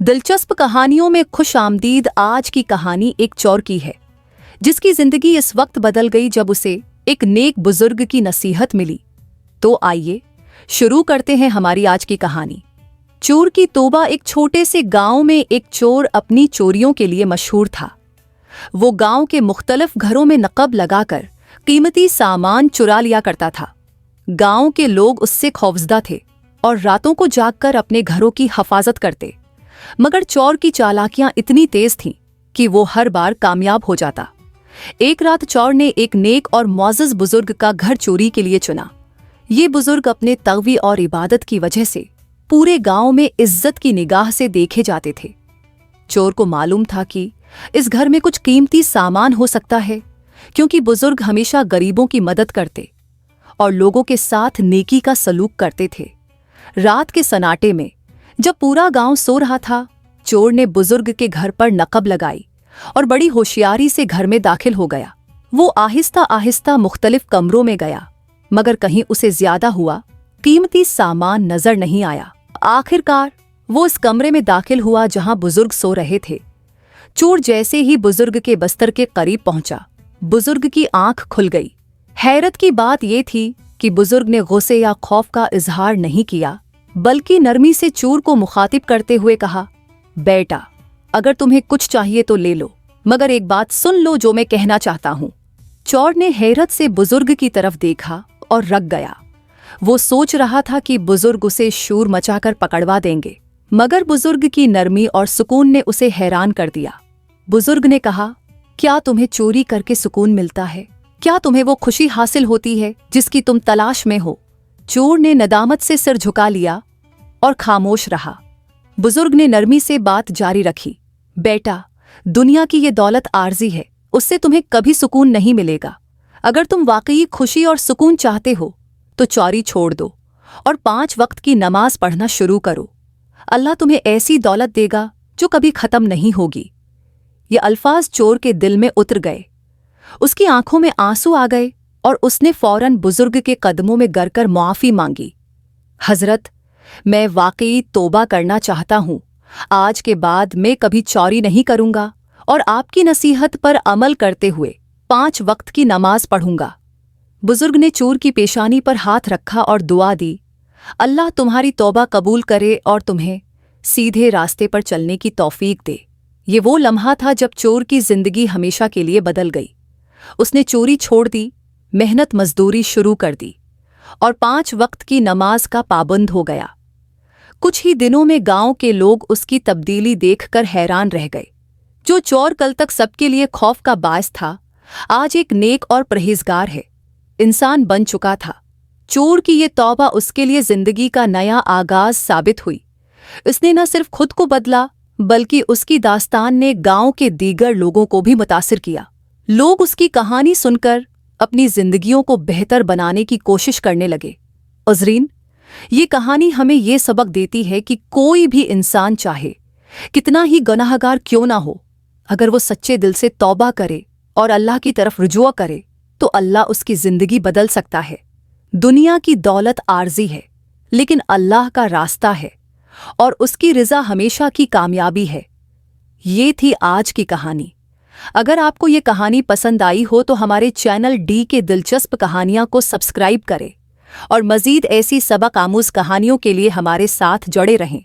दिलचस्प कहानियों में खुश आमदीद। आज की कहानी एक चोर की है जिसकी जिंदगी इस वक्त बदल गई जब उसे एक नेक बुजुर्ग की नसीहत मिली। तो आइए शुरू करते हैं हमारी आज की कहानी। चोर की तौबा। एक छोटे से गांव में एक चोर अपनी चोरियों के लिए मशहूर था। वो गांव के मुख्तलिफ घरों में नकब लगाकर कीमती सामान चुरा लिया करता था। गांव के लोग उससे खौफजदा थे और रातों को जागकर अपने घरों की हिफाजत करते। मगर चोर की चालाकियां इतनी तेज थीं कि वो हर बार कामयाब हो जाता। एक रात चोर ने एक नेक और मुअज़्ज़ज़ बुजुर्ग का घर चोरी के लिए चुना। ये बुजुर्ग अपने तक़वी और इबादत की वजह से पूरे गांव में इज्जत की निगाह से देखे जाते थे। चोर को मालूम था कि इस घर में कुछ कीमती सामान हो सकता है, क्योंकि बुजुर्ग हमेशा गरीबों की मदद करते और लोगों के साथ नेकी का सलूक करते थे। रात के सन्नाटे में जब पूरा गांव सो रहा था, चोर ने बुजुर्ग के घर पर नकब लगाई और बड़ी होशियारी से घर में दाखिल हो गया। वो आहिस्ता आहिस्ता मुख्तलिफ कमरों में गया, मगर कहीं उसे ज्यादा हुआ कीमती सामान नजर नहीं आया। आखिरकार वो इस कमरे में दाखिल हुआ जहां बुजुर्ग सो रहे थे। चोर जैसे ही बुजुर्ग के बिस्तर के करीब पहुंचा, बुजुर्ग की आंख खुल गई। हैरत की बात यह थी कि बुजुर्ग ने गुस्से या खौफ का इजहार नहीं किया, बल्कि नरमी से चोर को मुखातिब करते हुए कहा, बेटा, अगर तुम्हें कुछ चाहिए तो ले लो, मगर एक बात सुन लो जो मैं कहना चाहता हूं। चोर ने हैरत से बुजुर्ग की तरफ देखा और रक गया। वो सोच रहा था कि बुजुर्ग उसे शोर मचाकर पकड़वा देंगे, मगर बुजुर्ग की नरमी और सुकून ने उसे हैरान कर दिया। बुजुर्ग ने कहा, क्या तुम्हें चोरी करके सुकून मिलता है? क्या तुम्हें वो खुशी हासिल होती है जिसकी तुम तलाश में हो? चोर ने नदामत से सिर झुका लिया और खामोश रहा। बुजुर्ग ने नरमी से बात जारी रखी, बेटा, दुनिया की ये दौलत आर्जी है, उससे तुम्हें कभी सुकून नहीं मिलेगा। अगर तुम वाकई खुशी और सुकून चाहते हो तो चोरी छोड़ दो और 5 वक्त की नमाज पढ़ना शुरू करो। अल्लाह तुम्हें ऐसी दौलत देगा जो कभी खत्म नहीं होगी। ये अल्फाज चोर के दिल में उतर गए। उसकी आंखों में आंसू आ गए और उसने फौरन बुजुर्ग के कदमों में गिरकर मुआफ़ी मांगी। हजरत, मैं वाकई तौबा करना चाहता हूँ। आज के बाद मैं कभी चोरी नहीं करूँगा और आपकी नसीहत पर अमल करते हुए 5 वक्त की नमाज पढ़ूंगा। बुजुर्ग ने चोर की पेशानी पर हाथ रखा और दुआ दी, अल्लाह तुम्हारी तौबा कबूल करे और तुम्हें सीधे रास्ते पर चलने की तौफीक दे। ये वो लम्हा था जब चोर की जिंदगी हमेशा के लिए बदल गई। उसने चोरी छोड़ दी, मेहनत मजदूरी शुरू कर दी और 5 वक्त की नमाज का पाबंद हो गया। कुछ ही दिनों में गांव के लोग उसकी तब्दीली देखकर हैरान रह गए। जो चोर कल तक सबके लिए खौफ का बायस था, आज एक नेक और परहेजगार है, इंसान बन चुका था। चोर की ये तौबा उसके लिए जिंदगी का नया आगाज साबित हुई। इसने न सिर्फ खुद को बदला, बल्कि उसकी दास्तान ने गांव के दीगर लोगों को भी मुतासिर किया। लोग उसकी कहानी सुनकर अपनी जिंदगियों को बेहतर बनाने की कोशिश करने लगे। उज़रीन, ये कहानी हमें ये सबक देती है कि कोई भी इंसान चाहे कितना ही गुनाहगार क्यों ना हो, अगर वो सच्चे दिल से तौबा करे और अल्लाह की तरफ रुजू करे तो अल्लाह उसकी जिंदगी बदल सकता है। दुनिया की दौलत आर्जी है, लेकिन अल्लाह का रास्ता है और उसकी रिज़ा हमेशा की कामयाबी है। ये थी आज की कहानी। अगर आपको ये कहानी पसंद आई हो तो हमारे चैनल डी के दिलचस्प कहानियां को सब्सक्राइब करें और मज़ीद ऐसी सबक आमूज़ कहानियों के लिए हमारे साथ जुड़े रहें।